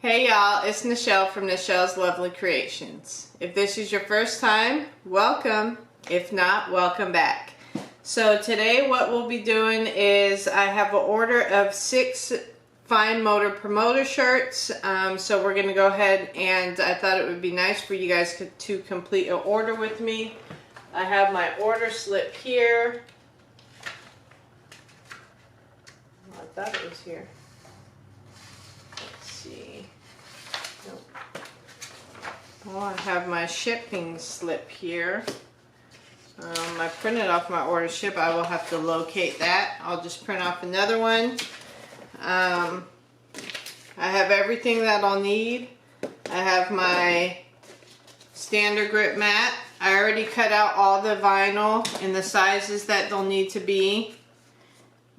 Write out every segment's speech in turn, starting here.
Hey y'all, it's Nichelle from Nichelle's Lovely Creations. If this is your first time, welcome. If not, welcome back. So today what we'll be doing is I have an order of 6 fine motor promoter shirts. So we're going to go ahead, and I thought it would be nice for you guys to complete an order with me. I have my order slip here. Oh, I thought it was here. Let's see. Nope. Oh, I have my shipping slip here. I printed off my order slip. I will have to locate that. I'll just print off another one. I have everything that I'll need. I have my standard grip mat. I already cut out all the vinyl in the sizes that they'll need to be,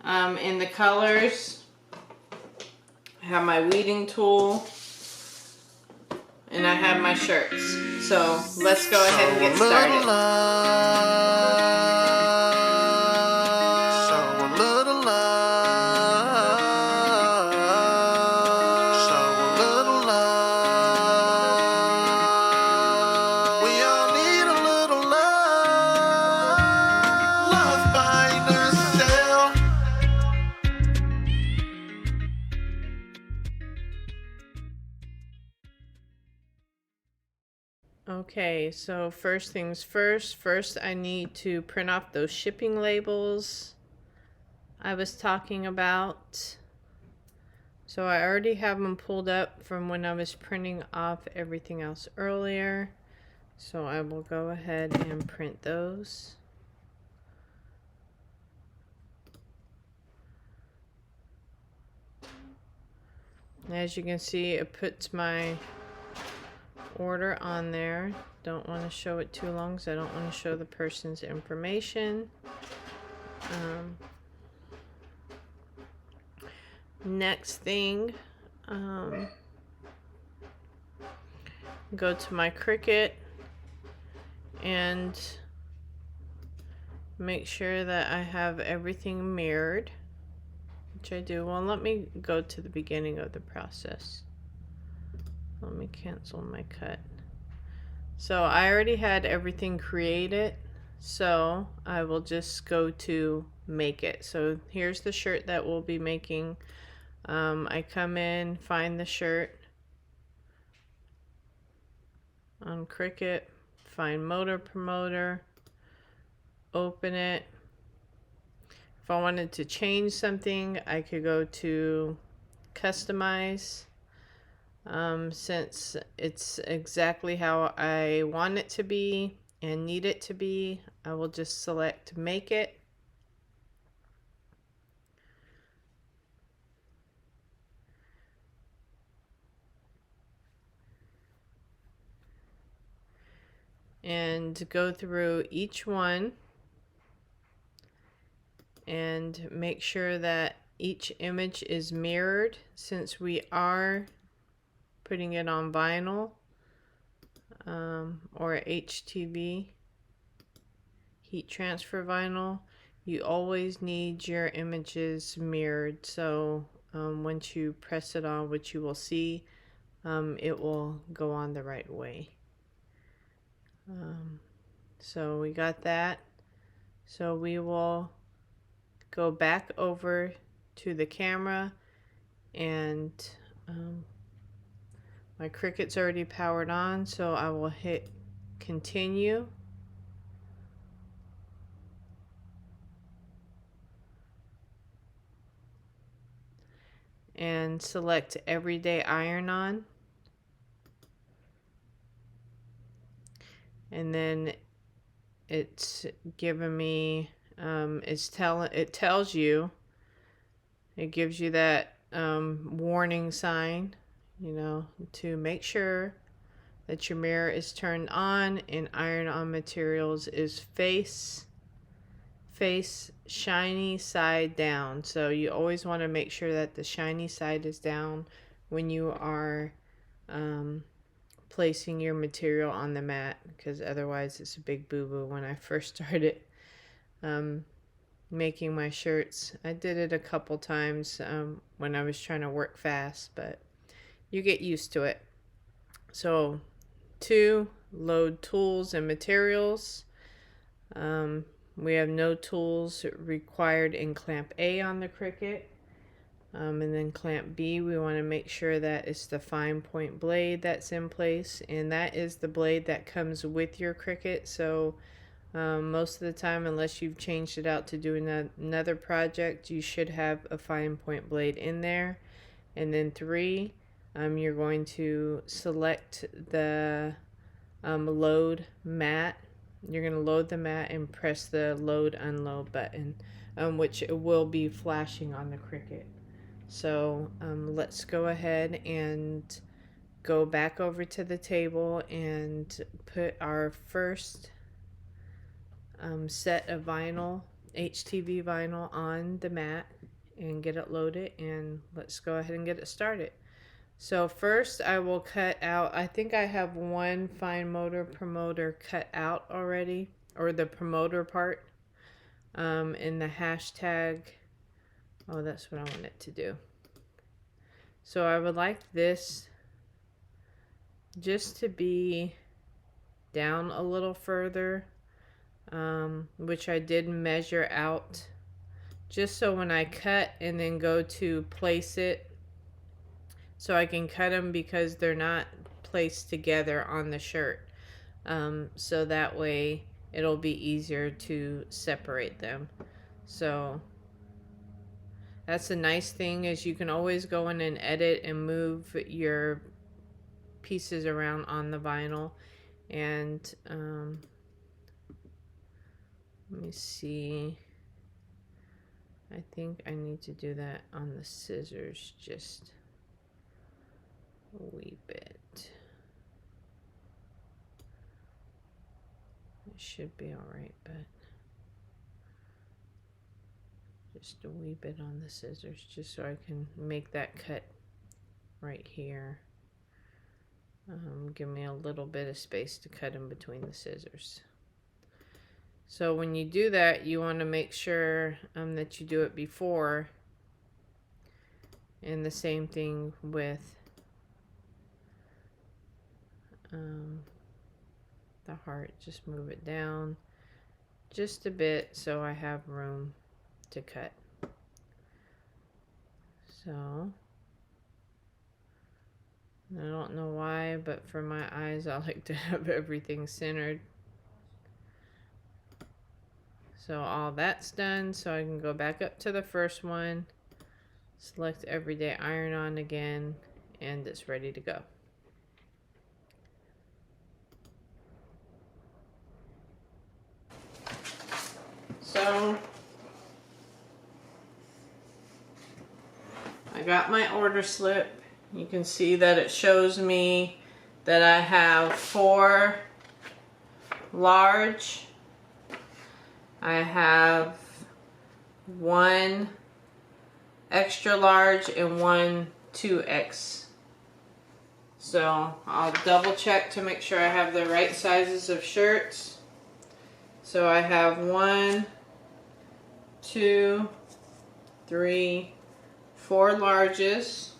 in the colors. I have my weeding tool, and I have my shirts. So let's go ahead and get started. Okay, so first things first I need to print off those shipping labels I was talking about. So I already have them pulled up from when I was printing off everything else earlier. So I will go ahead and print those. As you can see, it puts my order on there. Don't want to show it too long because I don't want to show the person's information. Next thing, go to my Cricut and make sure that I have everything mirrored, which I do. Well, let me go to the beginning of the process. Let me cancel my cut. So I already had everything created, so I will just go to make it. So here's the shirt that we'll be making. I come in, find the shirt on Cricut, find motor promoter, open it. If I wanted to change something, I could go to customize. Since it's exactly how I want it to be and need it to be, I will just select make it. And go through each one and make sure that each image is mirrored, since we are putting it on vinyl or HTV heat transfer vinyl. You always need your images mirrored, so once you press it on, which you will see, it will go on the right way. So we got that. So we will go back over to the camera, and my Cricut's already powered on, so I will hit continue. And select everyday iron on. And then it's giving me, it tells you, it gives you that warning sign, you know, to make sure that your mirror is turned on and iron on materials is face shiny side down. So you always want to make sure that the shiny side is down when you are placing your material on the mat, because otherwise it's a big boo-boo. When I first started making my shirts, I did it a couple times when I was trying to work fast, but you get used to it. So 2, load tools and materials. We have no tools required in clamp A on the Cricut. And then clamp B, we want to make sure that it's the fine point blade that's in place, and that is the blade that comes with your Cricut. So most of the time, unless you've changed it out to do another project, you should have a fine point blade in there. And then 3, you're going to select the load mat. You're going to load the mat and press the load unload button, which it will be flashing on the Cricut. So let's go ahead and go back over to the table and put our first set of vinyl, HTV vinyl, on the mat and get it loaded, and let's go ahead and get it started. So first I will cut out, I think I have one fine motor promoter cut out already, or the promoter part in the hashtag. Oh, that's what I want it to do. So I would like this just to be down a little further, which I did measure out, just so when I cut and then go to place it, so I can cut them because they're not placed together on the shirt. So that way it'll be easier to separate them. So that's a nice thing, is you can always go in and edit and move your pieces around on the vinyl. And let me see. I think I need to do that on the scissors just a wee bit. It should be alright, but just a wee bit on the scissors, just so I can make that cut right here. Give me a little bit of space to cut in between the scissors. So when you do that, you want to make sure that you do it before. And the same thing with the heart. Just move it down just a bit so I have room to cut. So I don't know why, but for my eyes, I like to have everything centered. So all that's done, so I can go back up to the first one, select everyday iron on again, and it's ready to go. So I got my order slip. You can see that it shows me that I have 4 large. I have 1 extra large and 1 2X. So I'll double check to make sure I have the right sizes of shirts. So I have 1, 2, 3, 4 larges,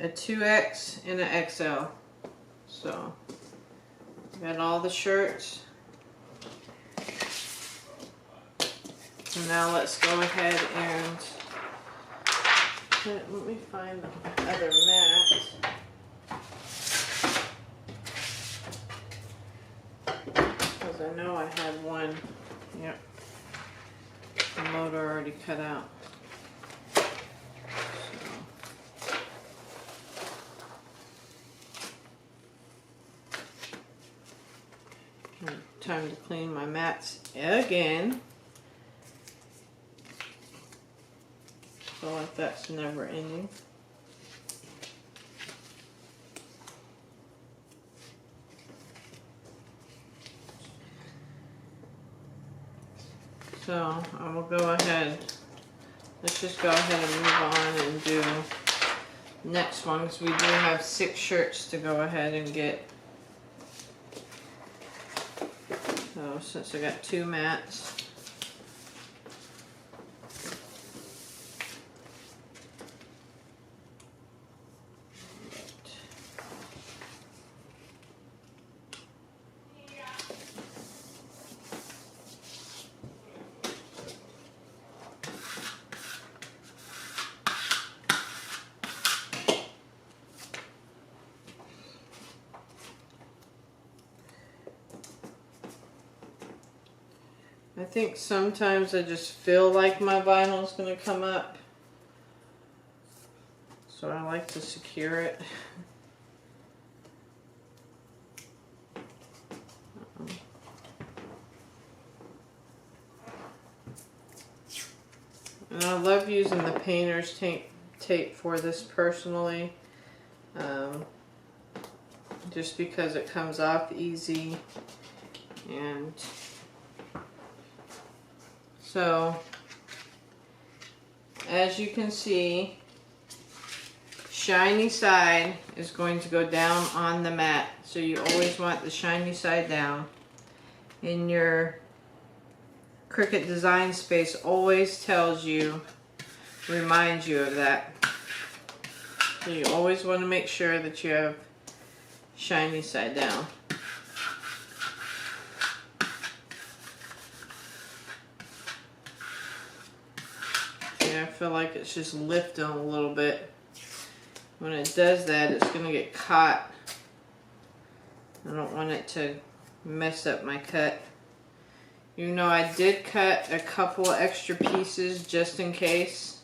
a 2X and an XL. So got all the shirts. So now let's go ahead and let me find the other mat. Because I know I had one. Yep. The motor already cut out. Time to clean my mats again. So like that's never ending. So I will go ahead. Let's just go ahead and move on and do next one, because we do have 6 shirts to go ahead and get. So since I got 2 mats, I think sometimes I just feel like my vinyl is going to come up, so I like to secure it. And I love using the painter's tape for this personally, just because it comes off easy. And so, as you can see, shiny side is going to go down on the mat. So you always want the shiny side down. In your Cricut design space always tells you, reminds you of that. So you always want to make sure that you have shiny side down. I feel like it's just lifting a little bit. When it does that, it's going to get caught. I don't want it to mess up my cut. You know, I did cut a couple extra pieces just in case.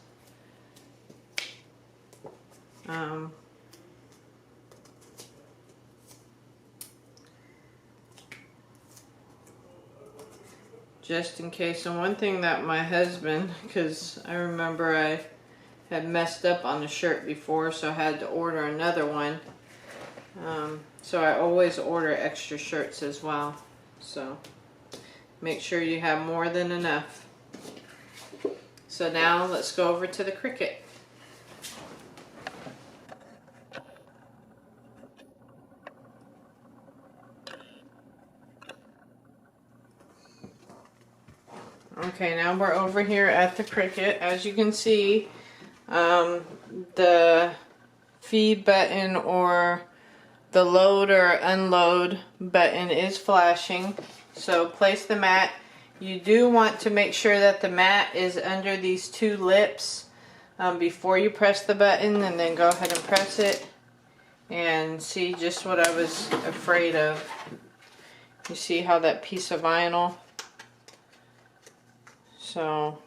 Just in case. And one thing that my husband, because I remember I had messed up on the shirt before, so I had to order another one. So I always order extra shirts as well. So make sure you have more than enough. So now let's go over to the Cricut. Okay, now we're over here at the Cricut. As you can see, the feed button or the load or unload button is flashing. So place the mat. You do want to make sure that the mat is under these two lips before you press the button, and then go ahead and press it. And see just what I was afraid of. You see how that piece of vinyl? So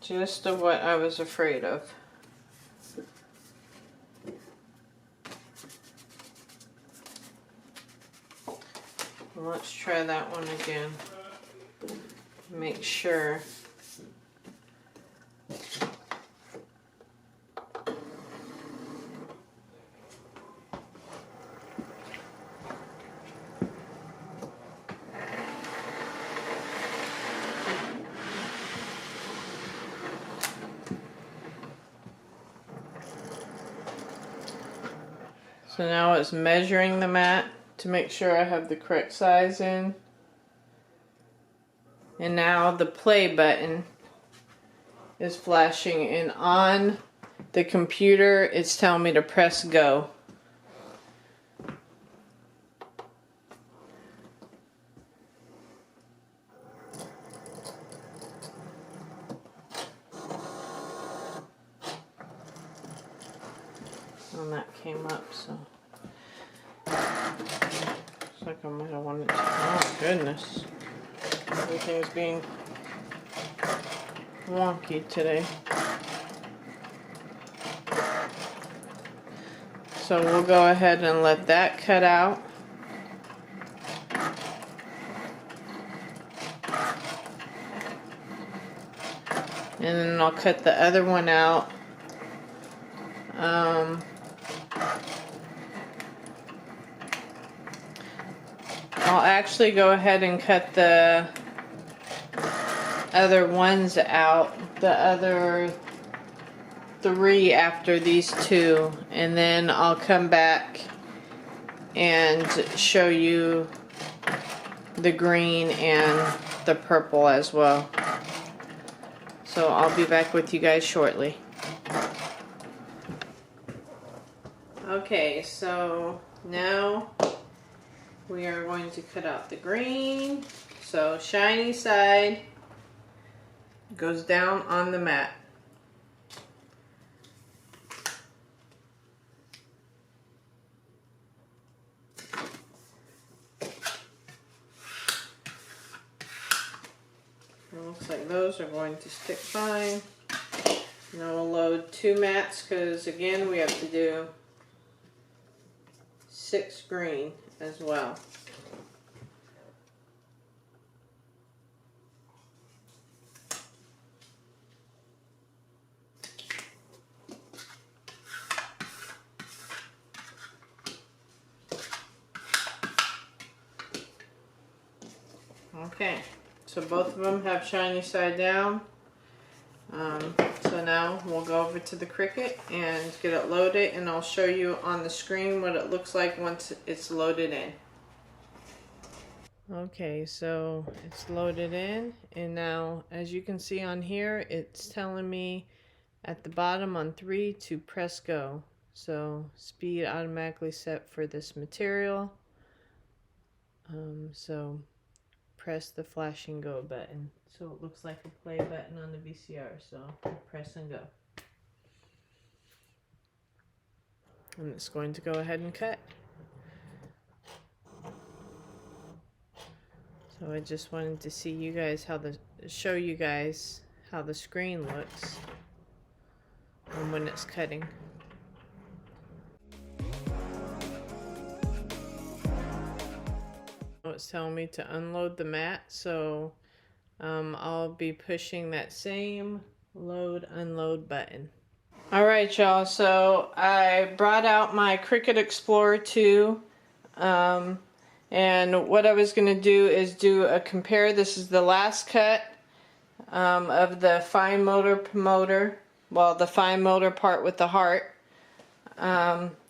just of what I was afraid of. Let's try that one again. Make sure. So now it's measuring the mat to make sure I have the correct size in. And now the play button is flashing, and on the computer it's telling me to press go. And that came up, so looks like I might have wanted to. Oh goodness, everything's being wonky today. So we'll go ahead and let that cut out. And then I'll cut the other one out. I'll actually go ahead and cut the other ones out, the other 3 after these 2, and then I'll come back and show you the green and the purple as well. So I'll be back with you guys shortly. Okay, so now we are going to cut out the green. So shiny side goes down on the mat. It looks like those are going to stick fine. Now we'll load 2 mats because again we have to do 6 green as well. Okay, so both of them have shiny side down. So now we'll go over to the Cricut and get it loaded, and I'll show you on the screen what it looks like once it's loaded in. Okay, so it's loaded in, and now as you can see on here, it's telling me at the bottom on 3 to press go. So speed automatically set for this material. So press the flashing go button. So it looks like a play button on the VCR. So press and go. And it's going to go ahead and cut. So I just wanted to see you guys show you guys how the screen looks and when it's cutting. It's telling me to unload the mat, so I'll be pushing that same load unload button. Alright y'all, so I brought out my Cricut Explorer 2 and what I was going to do is do a compare. This is the last cut of the fine motor promoter, well, the fine motor part with the heart.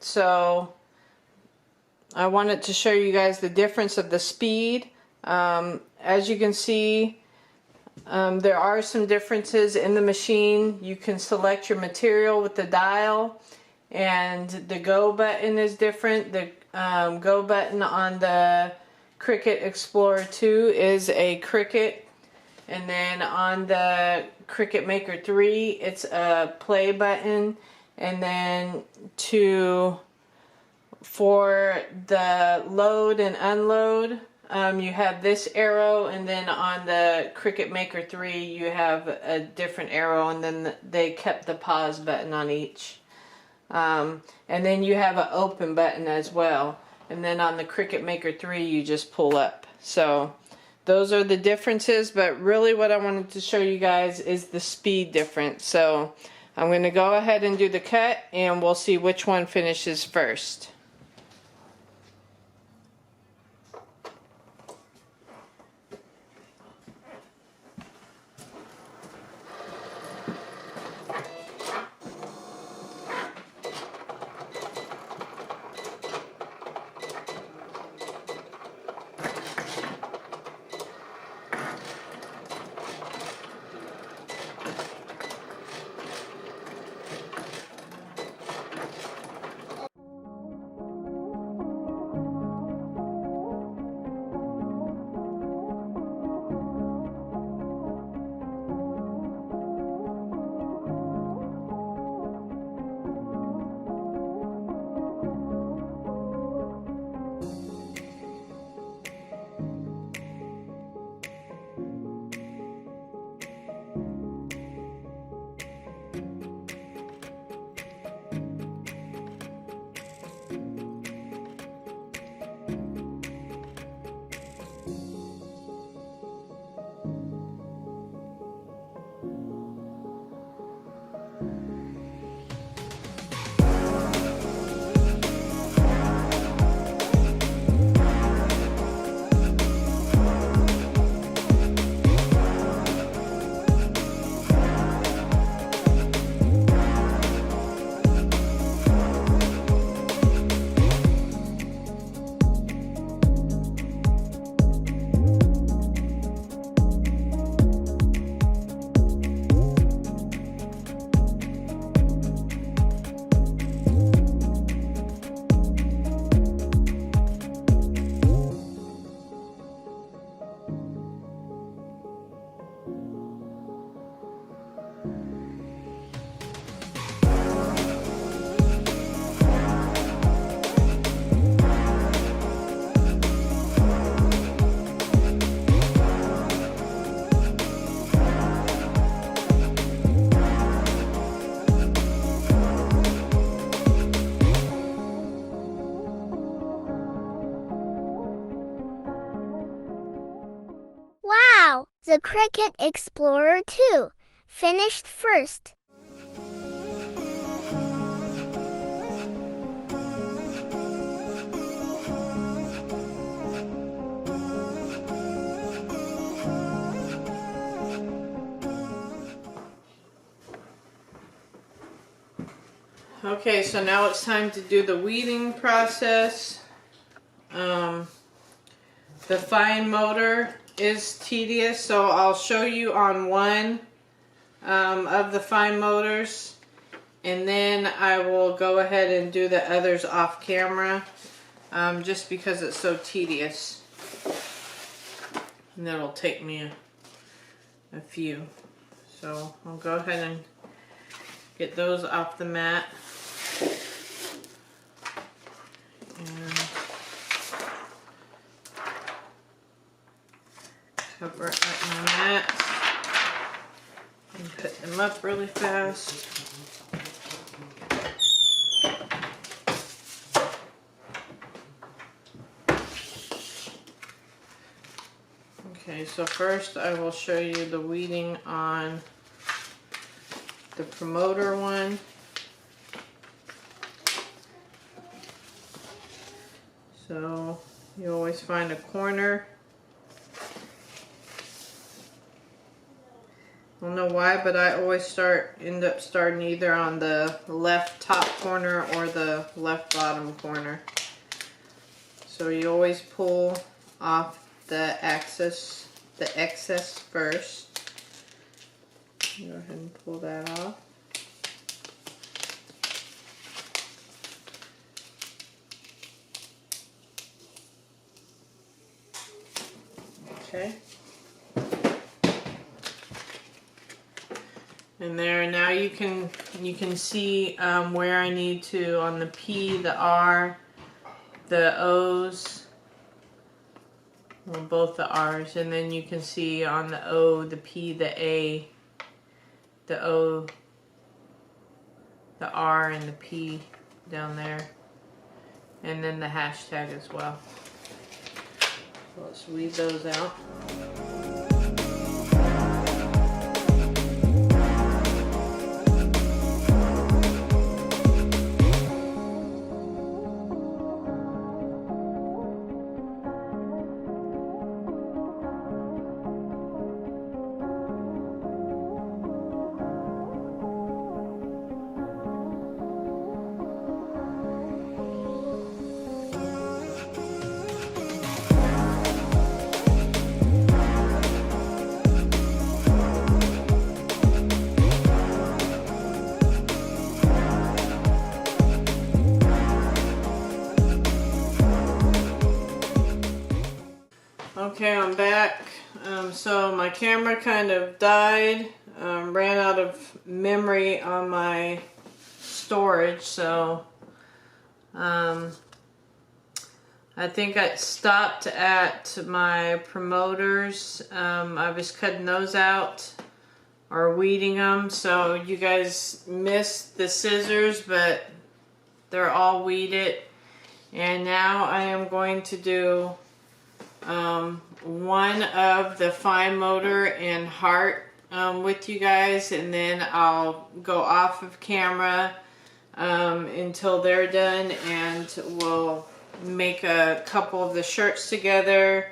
So I wanted to show you guys the difference of the speed. As you can see, there are some differences in the machine. You can select your material with the dial, and the go button is different. The go button on the Cricut Explorer 2 is a Cricut, and then on the Cricut Maker3 it's a play button, and then for the load and unload, you have this arrow, and then on the Cricut Maker3 you have a different arrow, and then they kept the pause button on each. And then you have an open button as well, and then on the Cricut Maker3 you just pull up. So those are the differences, but really what I wanted to show you guys is the speed difference. So I'm going to go ahead and do the cut, and we'll see which one finishes first. The Cricut Explorer 2, finished first. Okay, so now it's time to do the weeding process. The fine motor is tedious, so I'll show you on one of the fine motors, and then I will go ahead and do the others off camera, just because it's so tedious. And that'll take me a few. So I'll go ahead and get those off the mat. And cover up my mats and put them up really fast. Okay, so first I will show you the weeding on the promoter one. So you always find a corner. I don't know why, but I always end up starting either on the left top corner or the left bottom corner. So you always pull off the excess first. Go ahead and pull that off. Okay. And there, now you can see where I need to on the P, the R, the O's, well, both the R's, and then you can see on the O, the P, the A, the O, the R, and the P down there, and then the hashtag as well. So let's weed those out. Okay, I'm back. So my camera kind of died, ran out of memory on my storage, so I think I stopped at my promoters. I was cutting those out or weeding them, so you guys missed the scissors, but they're all weeded. And now I am going to do one of the fine motor and heart with you guys, and then I'll go off of camera until they're done, and we'll make a couple of the shirts together,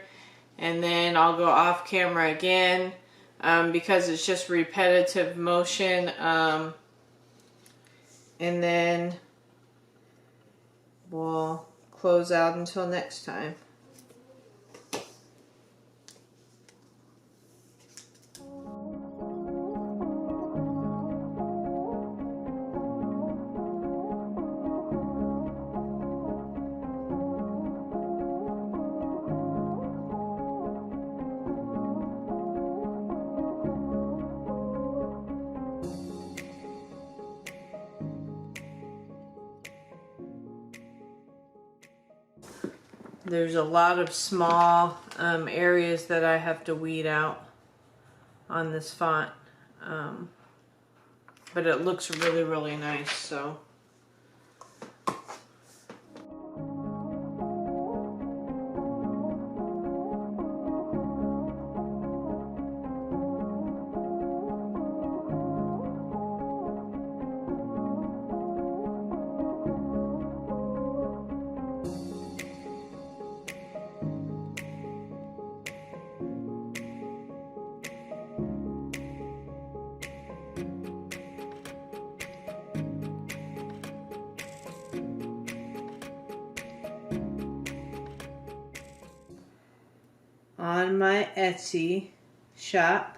and then I'll go off camera again because it's just repetitive motion, and then we'll close out until next time. There's a lot of small areas that I have to weed out on this font, but it looks really, really nice, so. on my Etsy shop.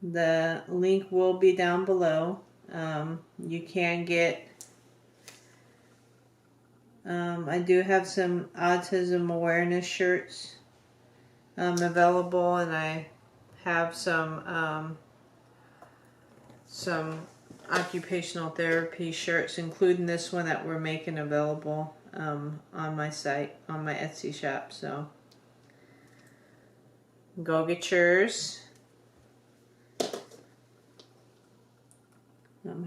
The link will be down below. You can get, I do have some autism awareness shirts available, and I have some occupational therapy shirts, including this one that we're making available on my site, on my Etsy shop. So go get yours.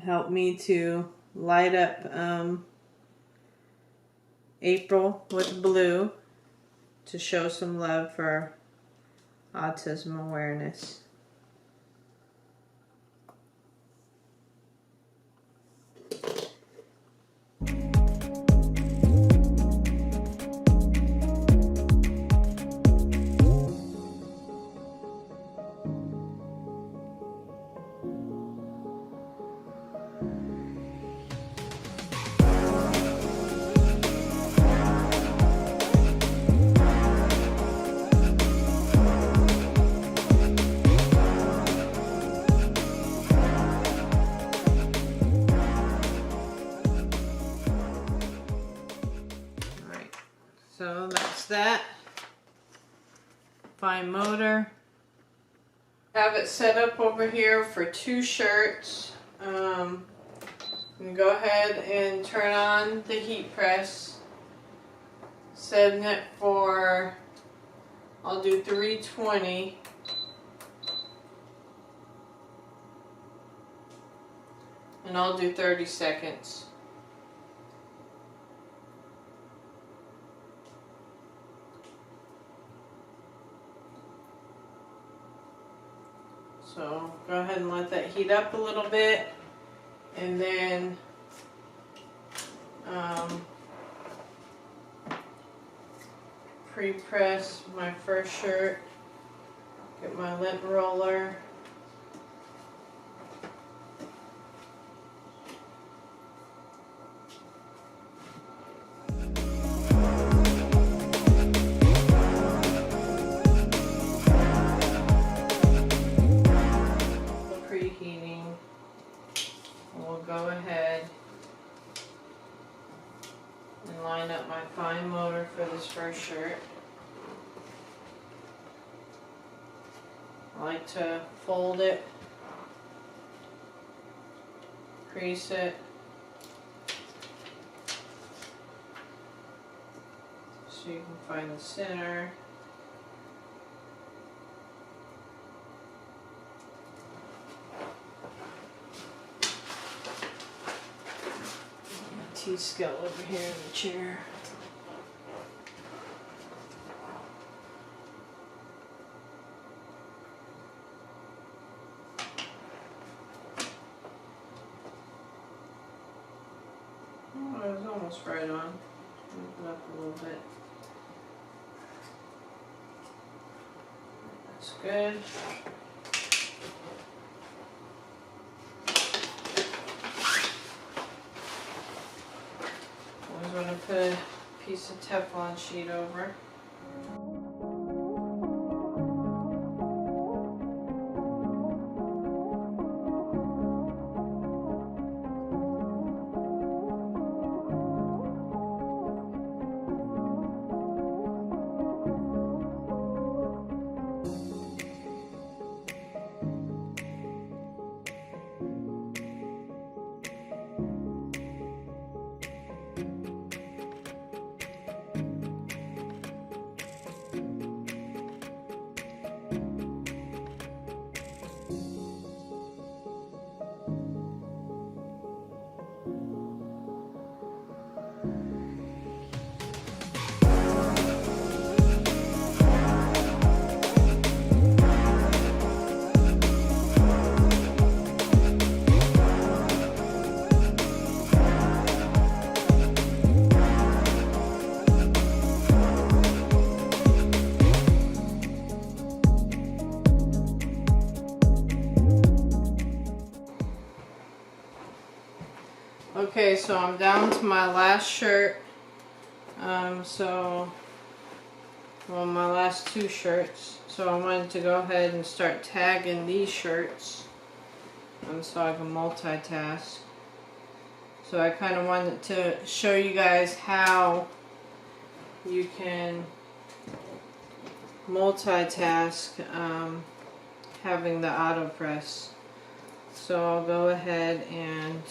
Help me to light up April with blue to show some love for autism awareness. So that's that. Fine motor. Have it set up over here for 2 shirts. I'm gonna go ahead and turn on the heat press. Setting it for, I'll do 320. And I'll do 30 seconds. So go ahead and let that heat up a little bit, and then pre-press my first shirt. Get my lint roller. Go ahead and line up my fine motor for this first shirt. I like to fold it, crease it, so you can find the center. Scale over here in the chair. Oh, it was almost right on. Move it up a little bit. That's good. I'm going to put a piece of Teflon sheet over. Okay, so I'm down to my last shirt. So well, my last two shirts. So I wanted to go ahead and start tagging these shirts, so I can multitask. So I kind of wanted to show you guys how you can multitask having the auto press. So I'll go ahead and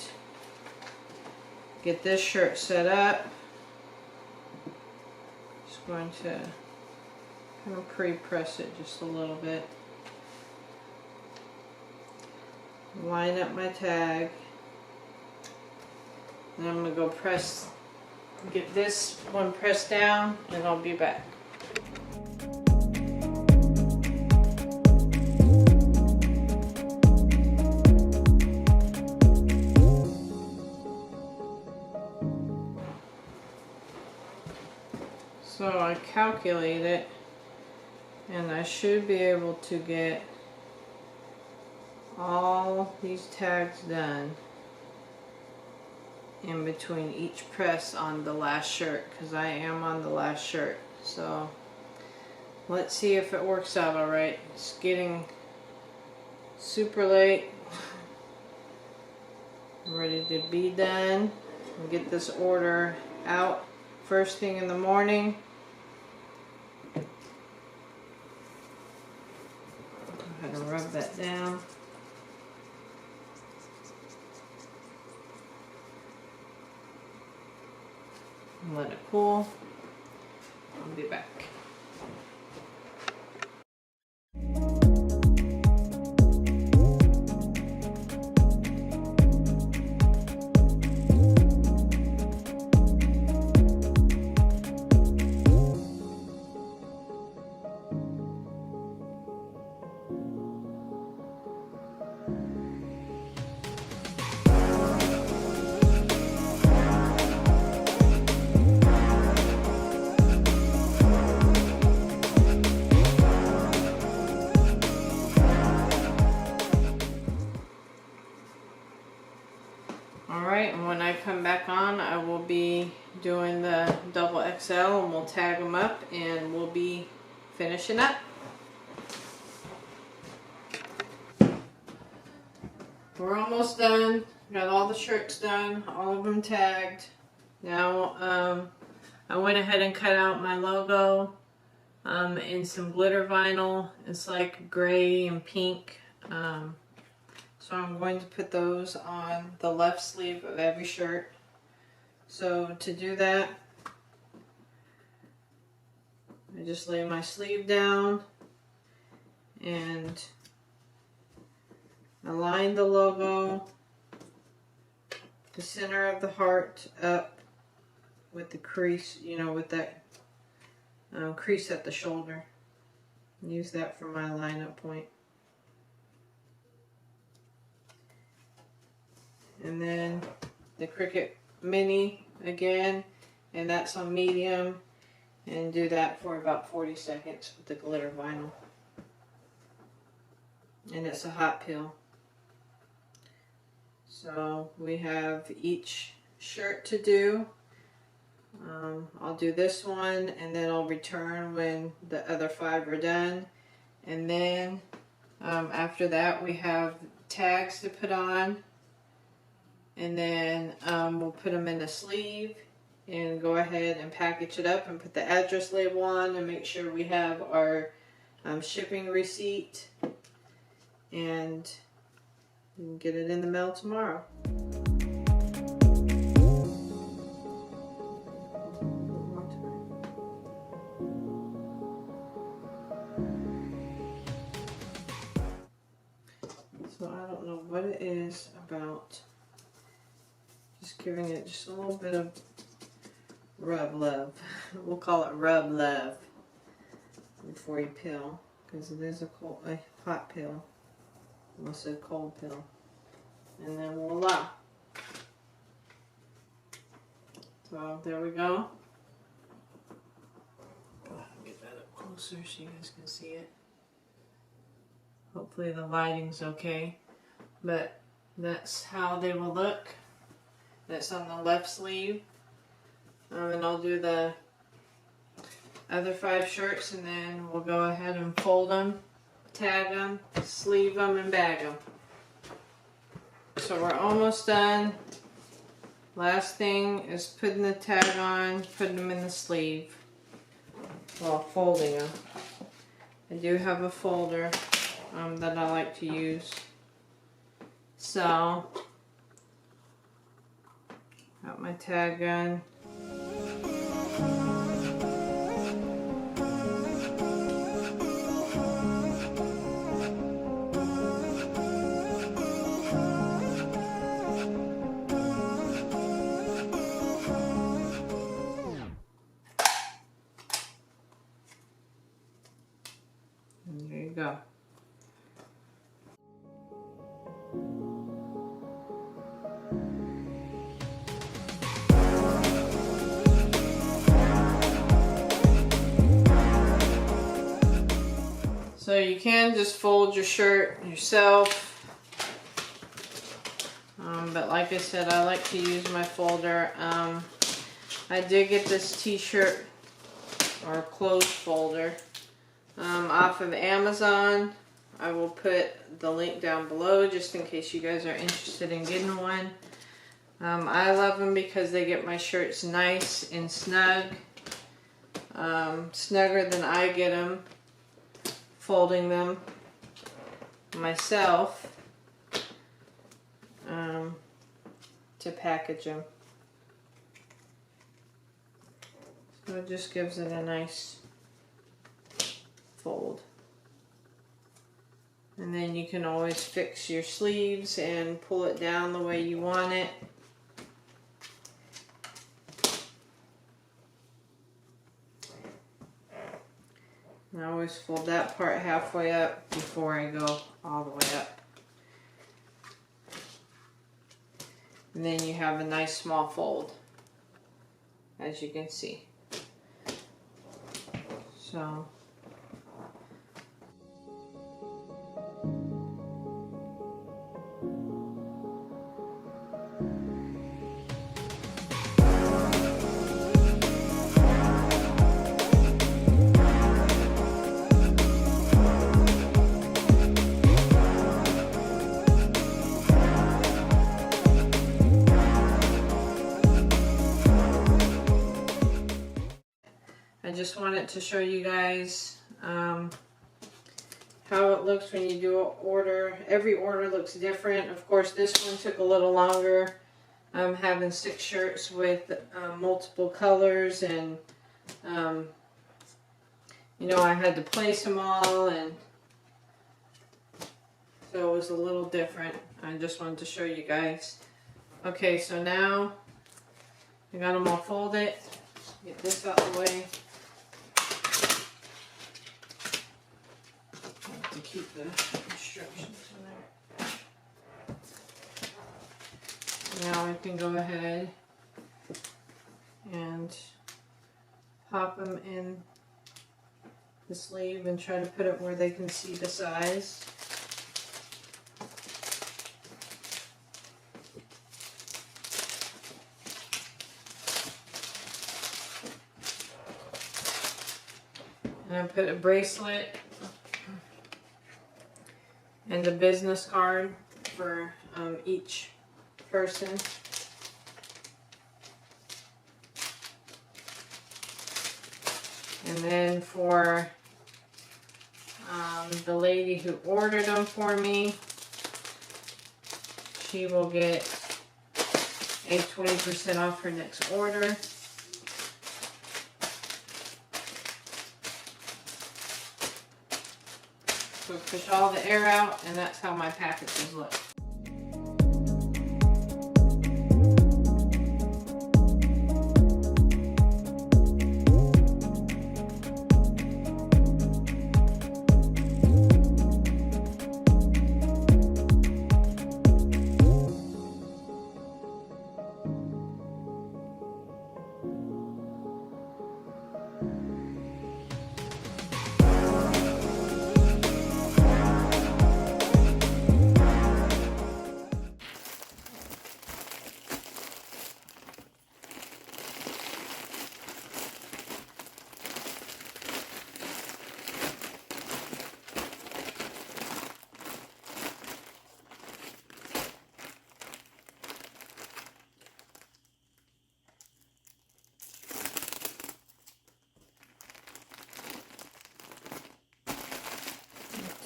get this shirt set up. Just going to kind of pre-press it just a little bit. Line up my tag. And I'm going to go get this one pressed down, and I'll be back. So I calculate it, and I should be able to get all these tags done in between each press on the last shirt, because I am on the last shirt. So let's see if it works out alright. It's getting super late. I'm ready to be done and get this order out first thing in the morning. Go ahead and rub that down. And let it cool. I'll be back. Alright, and when I come back on, I will be doing the double XL, and we'll tag them up, and we'll be finishing up. We're almost done. Got all the shirts done, all of them tagged. Now, I went ahead and cut out my logo in some glitter vinyl. It's like gray and pink. So I'm going to put those on the left sleeve of every shirt. So to do that, I just lay my sleeve down and align the logo, the center of the heart up with the crease, you know, with that crease at the shoulder. Use that for my line-up point. And then the Cricut Mini again, and that's on medium, and do that for about 40 seconds with the glitter vinyl. And it's a hot peel. So we have each shirt to do. I'll do this one, and then I'll return when the other 5 are done. And then after that we have tags to put on. And then we'll put them in the sleeve and go ahead and package it up and put the address label on and make sure we have our shipping receipt, and we can get it in the mail tomorrow. So I don't know what it is about just giving it just a little bit of rub love. We'll call it rub love before you peel, because it is a hot peel. Almost a cold peel. And then voila. So there we go. Get that up closer so you guys can see it. Hopefully the lighting's okay. But that's how they will look. That's on the left sleeve. And I'll do the other 5 shirts, and then we'll go ahead and fold them, tag them, sleeve them, and bag them. So we're almost done. Last thing is putting the tag on, putting them in the sleeve. Well, folding them. I do have a folder that I like to use. So, got my tag gun. And there you go. So you can just fold your shirt yourself, but like I said, I like to use my folder. I did get this t-shirt or clothes folder off of Amazon. I will put the link down below just in case you guys are interested in getting one. I love them because they get my shirts nice and snug, snugger than I get them folding them myself to package them. So it just gives it a nice fold. And then you can always fix your sleeves and pull it down the way you want it. And I always fold that part halfway up before I go all the way up. And then you have a nice small fold, as you can see. So I just wanted to show you guys how it looks when you do an order. Every order looks different. Of course, this one took a little longer. I'm having 6 shirts with multiple colors, and you know, I had to place them all, and so it was a little different. I just wanted to show you guys. Okay, so now I got them all folded. Get this out of the way. To keep the instructions in there. Now I can go ahead and pop them in the sleeve and try to put it where they can see the size. And I put a bracelet and a business card for each person. And then for the lady who ordered them for me, she will get a 20% off her next order. So push all the air out, and that's how my packages look.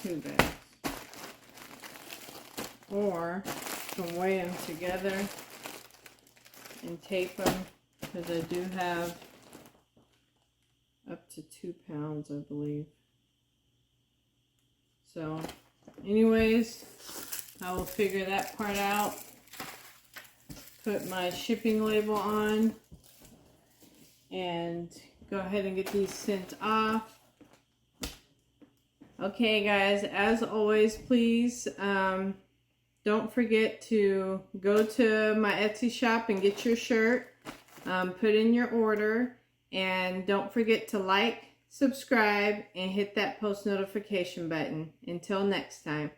2 bags. Or you can weigh them together and tape them, because I do have up to 2 pounds, I believe. So anyways, I will figure that part out. Put my shipping label on and go ahead and get these sent off. Okay guys, as always, please don't forget to go to my Etsy shop and get your shirt. Put in your order, and don't forget to like, subscribe, and hit that post notification button. Until next time.